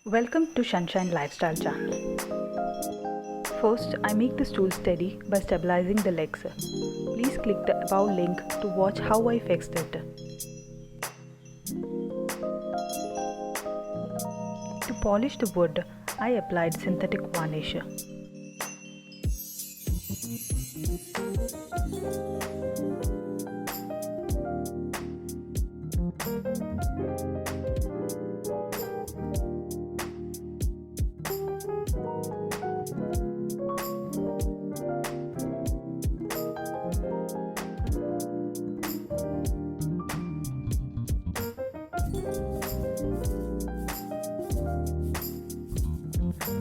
Welcome to Sunshine Lifestyle channel. First, I make the stool steady by stabilizing the legs. Please click the above link to watch how I fixed it. To polish the wood, I applied synthetic varnish.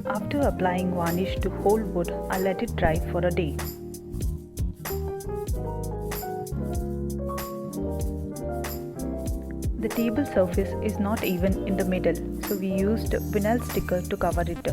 After applying varnish to whole wood, I let it dry for a day. The table surface is not even in the middle, so we used vinyl sticker to cover it.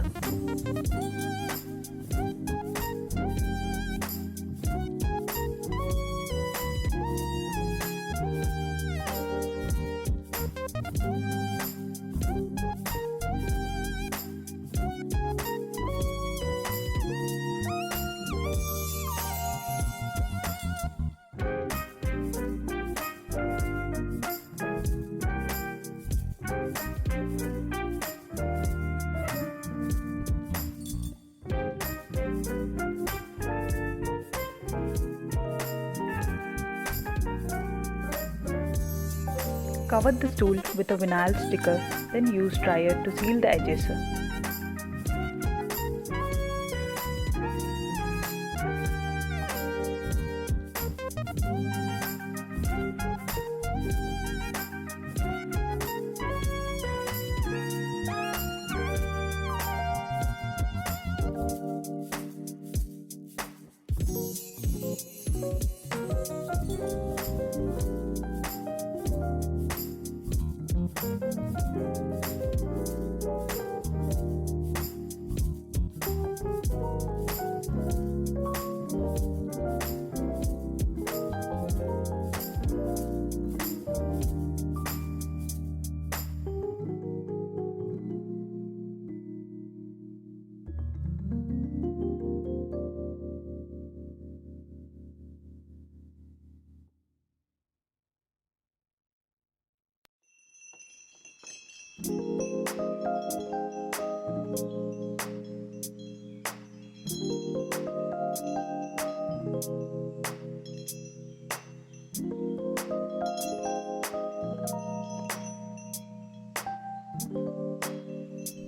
Cover the stool with a vinyl sticker, then use dryer to seal the edges.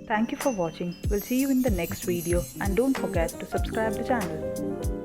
Thank you for watching. We'll see you in the next video and don't forget to subscribe the channel.